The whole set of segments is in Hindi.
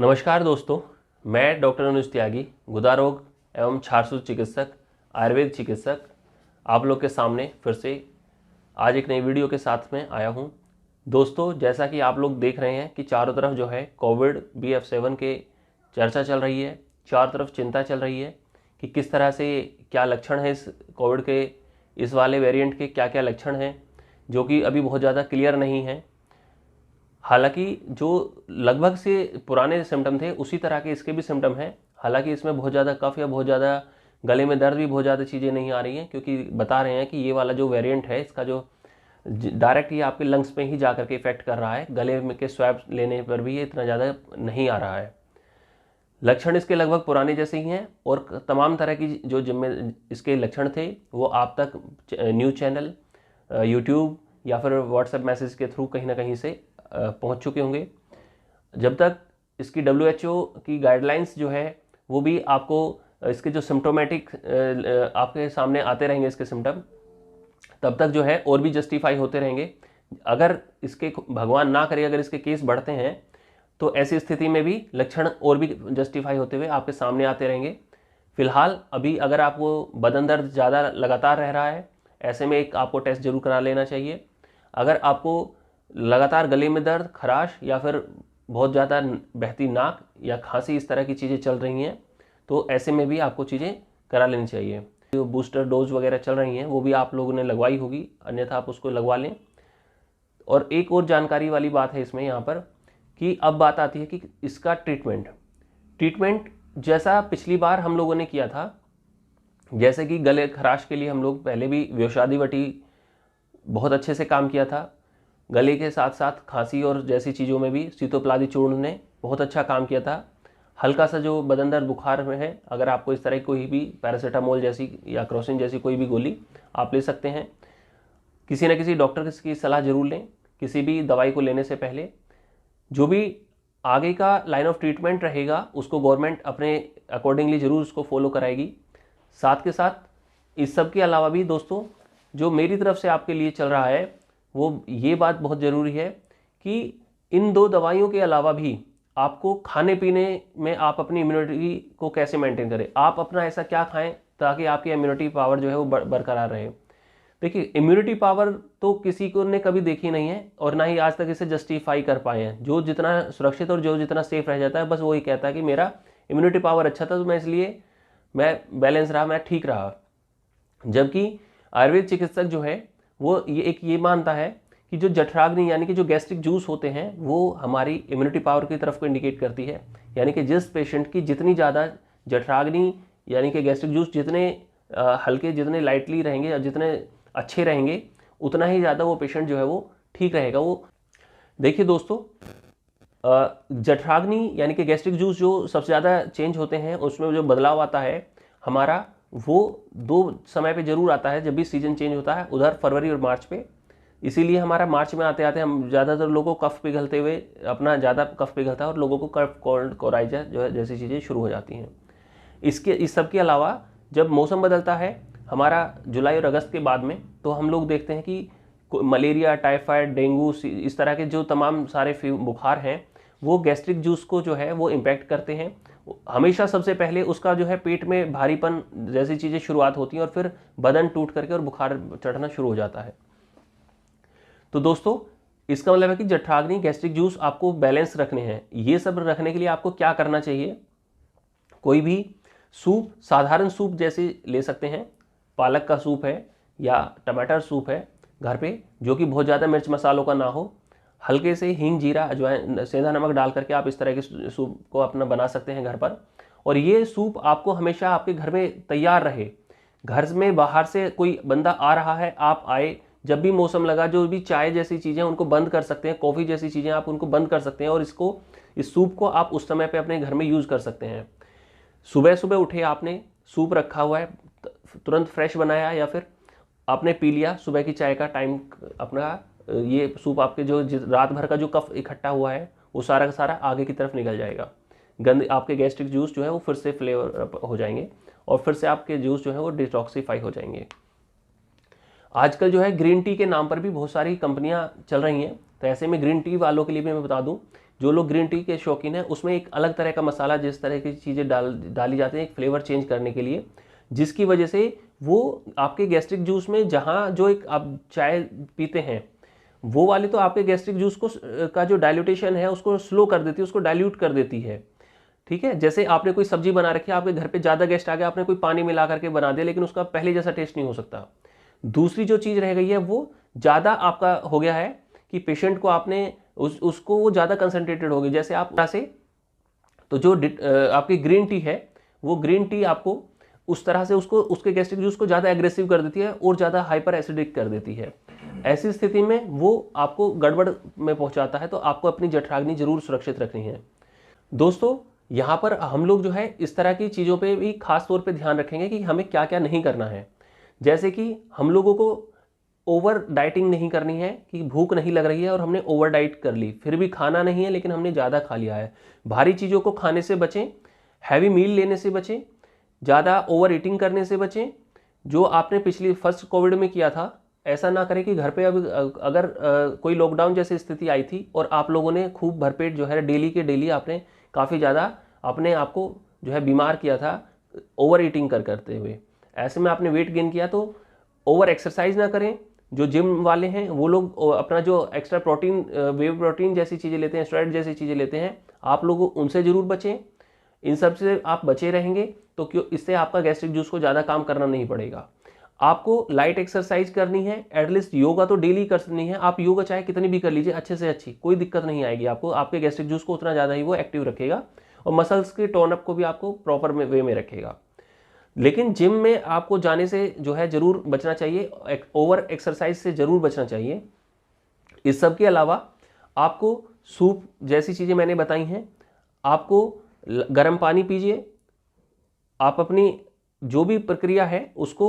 नमस्कार दोस्तों, मैं डॉक्टर अनुज त्यागी, गुदा रोग एवं छारसूत चिकित्सक, आयुर्वेद चिकित्सक, आप लोग के सामने फिर से आज एक नई वीडियो के साथ में आया हूं। दोस्तों, जैसा कि आप लोग देख रहे हैं कि चारों तरफ जो है कोविड BF7 के चर्चा चल रही है, चारों तरफ चिंता चल रही है कि किस तरह से क्या लक्षण है इस कोविड के, इस वाले वेरिएंट के क्या क्या लक्षण हैं, जो कि अभी बहुत ज़्यादा क्लियर नहीं है। हालांकि जो लगभग से पुराने सिम्टम थे उसी तरह के इसके भी सिम्टम हैं। हालांकि इसमें बहुत ज़्यादा कफ या बहुत ज़्यादा गले में दर्द भी बहुत ज़्यादा चीज़ें नहीं आ रही हैं, क्योंकि बता रहे हैं कि ये वाला जो वेरिएंट है इसका जो डायरेक्ट ये आपके लंग्स में ही जाकर के इफेक्ट कर रहा है, गले में के स्वैब लेने पर भी ये इतना ज़्यादा नहीं आ रहा है। लक्षण इसके लगभग पुराने जैसे ही हैं और तमाम तरह की जो इसके लक्षण थे वो आप तक न्यूज़ चैनल, यूट्यूब या फिर व्हाट्सएप मैसेज के थ्रू कहीं ना कहीं से पहुंच चुके होंगे। जब तक इसकी WHO की गाइडलाइंस जो है वो भी आपको इसके जो सिम्टोमेटिक आपके सामने आते रहेंगे इसके सिम्टम, तब तक जो है और भी जस्टिफाई होते रहेंगे। अगर इसके भगवान ना करे अगर इसके केस बढ़ते हैं तो ऐसी स्थिति में भी लक्षण और भी जस्टिफाई होते हुए आपके सामने आते रहेंगे। फिलहाल अभी अगर आपको बदन दर्द ज़्यादा लगातार रह रहा है, ऐसे में एक आपको टेस्ट जरूर करा लेना चाहिए। अगर आपको लगातार गले में दर्द, खराश या फिर बहुत ज़्यादा बहती नाक या खांसी इस तरह की चीज़ें चल रही हैं तो ऐसे में भी आपको चीज़ें करा लेनी चाहिए। जो बूस्टर डोज वगैरह चल रही हैं वो भी आप लोगों ने लगवाई होगी, अन्यथा आप उसको लगवा लें। और एक और जानकारी वाली बात है इसमें यहाँ पर कि अब बात आती है कि इसका ट्रीटमेंट जैसा पिछली बार हम लोगों ने किया था, जैसे कि गले खराश के लिए हम लोग पहले भी व्योषादिवटी बहुत अच्छे से काम किया था, गले के साथ साथ खांसी और जैसी चीज़ों में भी सीतोपलादी चूर्ण ने बहुत अच्छा काम किया था। हल्का सा जो बदन दर्द बुखार में है, अगर आपको इस तरह की कोई भी पैरासीटामोल जैसी या क्रोसिन जैसी कोई भी गोली आप ले सकते हैं। किसी न किसी डॉक्टर की सलाह जरूर लें किसी भी दवाई को लेने से पहले। जो भी आगे का लाइन ऑफ ट्रीटमेंट रहेगा उसको गवर्नमेंट अपने अकॉर्डिंगली ज़रूर उसको फॉलो कराएगी। साथ के साथ इस सब के अलावा भी दोस्तों, जो मेरी तरफ से आपके लिए चल रहा है वो ये बात बहुत ज़रूरी है कि इन दो दवाइयों के अलावा भी आपको खाने पीने में आप अपनी इम्यूनिटी को कैसे मेंटेन करें, आप अपना ऐसा क्या खाएं ताकि आपकी इम्यूनिटी पावर जो है वो बरकरार रहे। देखिए, इम्यूनिटी पावर तो किसी को ने कभी देखी नहीं है और ना ही आज तक इसे जस्टिफाई कर पाए हैं। जो जितना सुरक्षित और जो जितना सेफ रह जाता है बस वही कहता है कि मेरा इम्यूनिटी पावर अच्छा था तो मैं इसलिए मैं बैलेंस रहा, मैं ठीक रहा। जबकि आयुर्वेद चिकित्सक जो है वो ये मानता है कि जो जठराग्नि यानी कि जो गैस्ट्रिक जूस होते हैं वो हमारी इम्यूनिटी पावर की तरफ को इंडिकेट करती है। यानी कि जिस पेशेंट की जितनी ज़्यादा जठराग्नि यानी कि गैस्ट्रिक जूस जितने हल्के, जितने लाइटली रहेंगे और जितने अच्छे रहेंगे, उतना ही ज़्यादा वो पेशेंट जो है वो ठीक रहेगा। वो देखिए दोस्तों, जठराग्नि यानी कि गैस्ट्रिक जूस जो सबसे ज़्यादा चेंज होते हैं, उसमें जो बदलाव आता है हमारा, वो दो समय पे जरूर आता है जब भी सीजन चेंज होता है, उधर फरवरी और मार्च पे। इसीलिए हमारा मार्च में आते आते हम ज़्यादातर लोगों को कफ पिघलते हुए अपना ज़्यादा कफ पिघलता है और लोगों को कफ, कोल्ड, कोराइजा जो है जैसी चीज़ें शुरू हो जाती हैं। इस सब के अलावा जब मौसम बदलता है हमारा जुलाई और अगस्त के बाद में, तो हम लोग देखते हैं कि मलेरिया, टाइफाइड, डेंगू इस तरह के जो तमाम सारे बुखार हैं वो गैस्ट्रिक जूस को जो है वो इम्पैक्ट करते हैं। हमेशा सबसे पहले उसका जो है पेट में भारीपन जैसी चीज़ें शुरुआत होती हैं और फिर बदन टूट करके और बुखार चढ़ना शुरू हो जाता है। तो दोस्तों, इसका मतलब है कि जठराग्नि, गैस्ट्रिक जूस आपको बैलेंस रखने हैं। ये सब रखने के लिए आपको क्या करना चाहिए? कोई भी सूप, साधारण सूप जैसे ले सकते हैं, पालक का सूप है या टमाटर सूप है घर पे, जो कि बहुत ज़्यादा मिर्च मसालों का ना हो। हल्के से हींग, जीरा, अजवाइन, सेंधा नमक डाल करके आप इस तरह के सूप को अपना बना सकते हैं घर पर। और ये सूप आपको हमेशा आपके घर में तैयार रहे। घर में बाहर से कोई बंदा आ रहा है, आप आए, जब भी मौसम लगा, जो भी चाय जैसी चीज़ें उनको बंद कर सकते हैं, कॉफ़ी जैसी चीज़ें आप उनको बंद कर सकते हैं और इस सूप को आप उस समय पे अपने घर में यूज़ कर सकते हैं। सुबह सुबह उठे, आपने सूप रखा हुआ है, तुरंत फ्रेश बनाया या फिर आपने पी लिया, सुबह की चाय का टाइम अपना, ये सूप आपके जो रात भर का जो कफ इकट्ठा हुआ है वो सारा का सारा आगे की तरफ निकल जाएगा। गंद आपके गैस्ट्रिक जूस जो है वो फिर से फ्लेवर हो जाएंगे और फिर से आपके जूस जो है वो डिटॉक्सीफाई हो जाएंगे। आजकल जो है ग्रीन टी के नाम पर भी बहुत सारी कंपनियां चल रही हैं, तो ऐसे में ग्रीन टी वालों के लिए भी मैं बता दूं जो लोग ग्रीन टी के शौकीन हैं, उसमें एक अलग तरह का मसाला, जिस तरह की चीज़ें डाली जाती हैं एक फ्लेवर चेंज करने के लिए, जिसकी वजह से वो आपके गैस्ट्रिक जूस में, जहाँ जो एक आप चाय पीते हैं वो वाली, तो आपके गैस्ट्रिक जूस को का जो डाइल्यूटेशन है उसको स्लो कर देती है, उसको डाइल्यूट कर देती है। ठीक है, जैसे आपने कोई सब्जी बना रखी है, आपके घर पे ज़्यादा गेस्ट आ गया, आपने कोई पानी मिला करके बना दिया, लेकिन उसका पहले जैसा टेस्ट नहीं हो सकता। दूसरी जो चीज़ रह गई है वो ज़्यादा आपका हो गया है कि पेशेंट को आपने उसको वो ज़्यादा कंसनट्रेटेड हो गई। जैसे आप से तो जो आपकी ग्रीन टी है, वो ग्रीन टी आपको उस तरह से उसको उसके गैस्ट्रिक जूस को ज़्यादा एग्रेसिव कर देती है और ज़्यादा हाइपर एसिडिक कर देती है। ऐसी स्थिति में वो आपको गड़बड़ में पहुंचाता है, तो आपको अपनी जठराग्नि जरूर सुरक्षित रखनी है। दोस्तों, यहाँ पर हम लोग जो है इस तरह की चीज़ों पे भी खास तौर पे ध्यान रखेंगे कि हमें क्या क्या नहीं करना है। जैसे कि हम लोगों को ओवर डाइटिंग नहीं करनी है, कि भूख नहीं लग रही है और हमने ओवर डाइट कर ली, फिर भी खाना नहीं है लेकिन हमने ज़्यादा खा लिया है। भारी चीज़ों को खाने से बचें, हैवी मील लेने से बचें, ज़्यादा ओवर ईटिंग करने से बचें। जो आपने पिछली फर्स्ट कोविड में किया था, ऐसा ना करें कि घर पे अगर कोई लॉकडाउन जैसी स्थिति आई थी और आप लोगों ने खूब भरपेट जो है डेली के डेली आपने काफ़ी ज़्यादा अपने आप को जो है बीमार किया था ओवर ईटिंग करते हुए, ऐसे में आपने वेट गेन किया। तो ओवर एक्सरसाइज ना करें। जो जिम वाले हैं वो लोग अपना जो एक्स्ट्रा प्रोटीन, वे प्रोटीन जैसी चीज़ें लेते हैं, स्टेरॉइड जैसी चीज़ें लेते हैं, आप लोग उनसे ज़रूर बचें। इन सब से आप बचे रहेंगे तो क्यों, इससे आपका गैस्ट्रिक जूस को ज़्यादा काम करना नहीं पड़ेगा। आपको लाइट एक्सरसाइज करनी है, एटलीस्ट योगा तो डेली करनी है। आप योगा चाहे कितनी भी कर लीजिए, अच्छे से अच्छी, कोई दिक्कत नहीं आएगी आपको। आपके गैस्ट्रिक जूस को उतना ज़्यादा ही वो एक्टिव रखेगा और मसल्स के टोन अप को भी आपको प्रॉपर वे में रखेगा। लेकिन जिम में आपको जाने से जो है ज़रूर बचना चाहिए, ओवर एक्सरसाइज से ज़रूर बचना चाहिए। इस सब के अलावा आपको सूप जैसी चीज़ें मैंने बताई हैं, आपको गर्म पानी पीजिए। आप अपनी जो भी प्रक्रिया है उसको,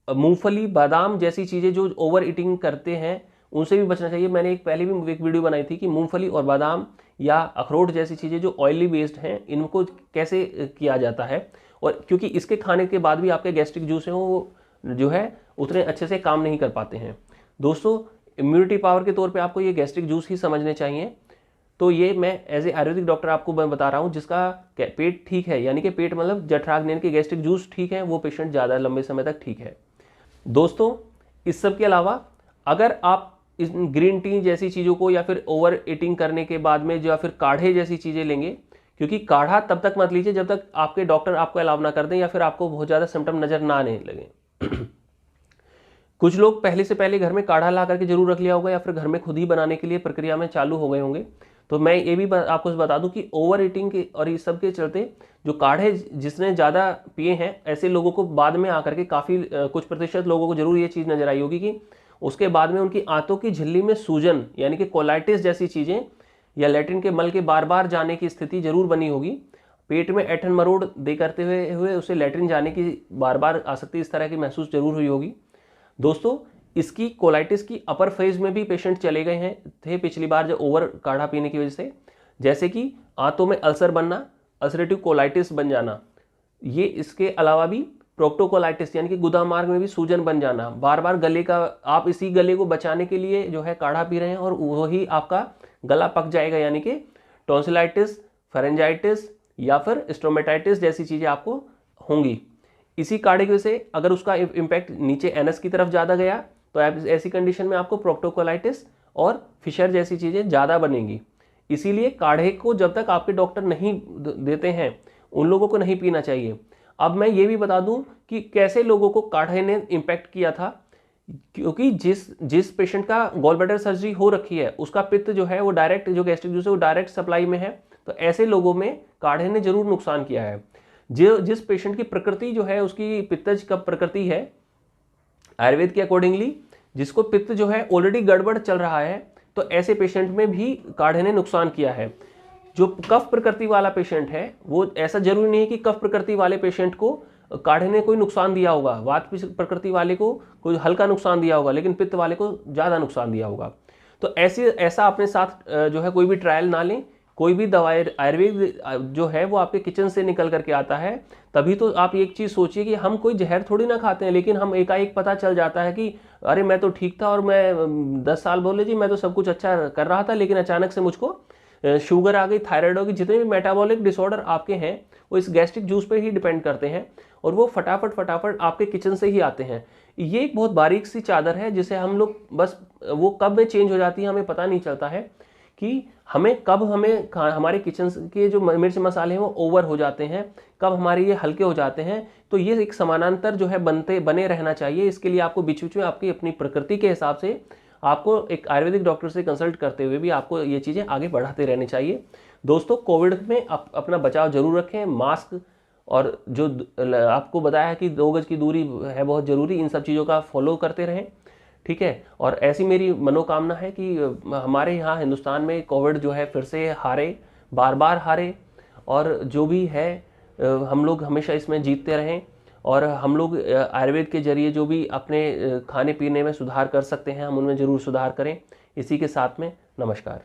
मूंगफली, बादाम जैसी चीज़ें जो ओवर ईटिंग करते हैं उनसे भी बचना चाहिए। मैंने पहले भी एक वीडियो बनाई थी कि मूंगफली और बादाम या अखरोट जैसी चीज़ें जो ऑयली बेस्ड हैं, इनको कैसे किया जाता है। और क्योंकि इसके खाने के बाद भी आपके गैस्ट्रिक जूस हैं वो जो है उतने अच्छे से काम नहीं कर पाते हैं। दोस्तों, इम्यूनिटी पावर के तौर पे आपको ये गैस्ट्रिक जूस ही समझने चाहिए। तो ये मैं एज ए आयुर्वेदिक डॉक्टर आपको मैं बता रहा हूँ, जिसका पेट ठीक है, यानी कि पेट मतलब जठराग्नि के गैस्ट्रिक जूस ठीक है, वो पेशेंट ज़्यादा लंबे समय तक ठीक है। दोस्तों, इस सब के अलावा अगर आप इस ग्रीन टी जैसी चीज़ों को या फिर ओवर ईटिंग करने के बाद में या फिर काढ़े जैसी चीज़ें लेंगे, क्योंकि काढ़ा तब तक मत लीजिए जब तक आपके डॉक्टर आपको अलाउ ना कर दें या फिर आपको बहुत ज़्यादा सिम्टम नज़र ना आने लगे। कुछ लोग पहले से पहले घर में काढ़ा ला करके जरूर रख लिया होगा या फिर घर में खुद ही बनाने के लिए प्रक्रिया में चालू हो गए होंगे। तो मैं ये भी आपको बता दूं कि ओवर ईटिंग के और इस सब के चलते जो काढ़े जिसने ज़्यादा पिए हैं, ऐसे लोगों को बाद में आकर के काफ़ी कुछ प्रतिशत लोगों को जरूर ये चीज़ नजर आई होगी कि उसके बाद में उनकी आंतों की झिल्ली में सूजन, यानी कि कोलाइटिस जैसी चीज़ें, या लैट्रिन के मल के बार बार जाने की स्थिति जरूर बनी होगी। पेट में ऐठन मरोड़ दे करते हुए उसे लैट्रिन जाने की बार बार आसक्ति इस तरह की महसूस जरूर हुई होगी। दोस्तों, इसकी कोलाइटिस की अपर फेज में भी पेशेंट चले गए हैं थे पिछली बार जो ओवर काढ़ा पीने की वजह से, जैसे कि आंतों में अल्सर बनना, अल्सरेटिव कोलाइटिस बन जाना। ये इसके अलावा भी प्रोक्टोकोलाइटिस यानी कि गुदा मार्ग में भी सूजन बन जाना, बार बार गले का, आप इसी गले को बचाने के लिए जो है काढ़ा पी रहे हैं और वही आपका गला पक जाएगा, यानी कि टॉन्सिलाइटिस, फेरेंजाइटिस या फिर स्टोमेटाइटिस जैसी चीज़ें आपको होंगी। इसी काढ़े की वजह से अगर उसका इम्पैक्ट नीचे एनस की तरफ ज़्यादा गया तो ऐसी कंडीशन में आपको प्रोक्टोकोलाइटिस और फिशर जैसी चीज़ें ज़्यादा बनेंगी। इसीलिए काढ़े को जब तक आपके डॉक्टर नहीं देते हैं उन लोगों को नहीं पीना चाहिए। अब मैं ये भी बता दूं कि कैसे लोगों को काढ़े ने इम्पैक्ट किया था, क्योंकि जिस पेशेंट का गॉल ब्लैडर सर्जरी हो रखी है उसका पित्त जो है वो डायरेक्ट, जो गैस्ट्रिक जूस है वो डायरेक्ट सप्लाई में है, तो ऐसे लोगों में काढ़े ने जरूर नुकसान किया है। जिस पेशेंट की प्रकृति जो है, उसकी पित्तज का प्रकृति है आयुर्वेद के अकॉर्डिंगली, जिसको पित्त जो है ऑलरेडी गड़बड़ चल रहा है, तो ऐसे पेशेंट में भी काढ़े ने नुकसान किया है। जो कफ प्रकृति वाला पेशेंट है, वो ऐसा जरूरी नहीं है कि कफ प्रकृति वाले पेशेंट को काढ़े ने कोई नुकसान दिया होगा, वात प्रकृति वाले को कोई हल्का नुकसान दिया होगा, लेकिन पित्त वाले को ज़्यादा नुकसान दिया होगा। तो ऐसा अपने साथ जो है कोई भी ट्रायल ना लें। कोई भी दवाई आयुर्वेद जो है वो आपके किचन से निकल करके आता है, तभी तो आप एक चीज़ सोचिए कि हम कोई जहर थोड़ी ना खाते हैं, लेकिन हम एकाएक पता चल जाता है कि अरे मैं तो ठीक था और मैं 10 साल बोले जी मैं तो सब कुछ अच्छा कर रहा था, लेकिन अचानक से मुझको शुगर आ गई, थायराइड होगी, जितने भी मेटाबॉलिक डिसऑर्डर आपके हैं वो इस गैस्ट्रिक जूस पे ही डिपेंड करते हैं और वो फटाफट आपके किचन से ही आते हैं। ये एक बहुत बारीक सी चादर है जिसे हम लोग बस वो कब में चेंज हो जाती है हमें पता नहीं चलता है कि हमारे किचन के जो मिर्च मसाले हैं वो ओवर हो जाते हैं, कब हमारे ये हल्के हो जाते हैं। तो ये एक समानांतर जो है बने रहना चाहिए। इसके लिए आपको बीच बीच में आपकी अपनी प्रकृति के हिसाब से आपको एक आयुर्वेदिक डॉक्टर से कंसल्ट करते हुए भी आपको ये चीज़ें आगे बढ़ाते रहनी चाहिए। दोस्तों, कोविड में अपना बचाव जरूर रखें। मास्क और जो आपको बताया है कि 2 गज की दूरी है बहुत ज़रूरी, इन सब चीज़ों का फॉलो करते रहें, ठीक है। और ऐसी मेरी मनोकामना है कि हमारे यहाँ हिंदुस्तान में कोविड जो है फिर से हारे, बार बार हारे, और जो भी है हम लोग हमेशा इसमें जीतते रहें। और हम लोग आयुर्वेद के जरिए जो भी अपने खाने पीने में सुधार कर सकते हैं हम उनमें ज़रूर सुधार करें। इसी के साथ में नमस्कार।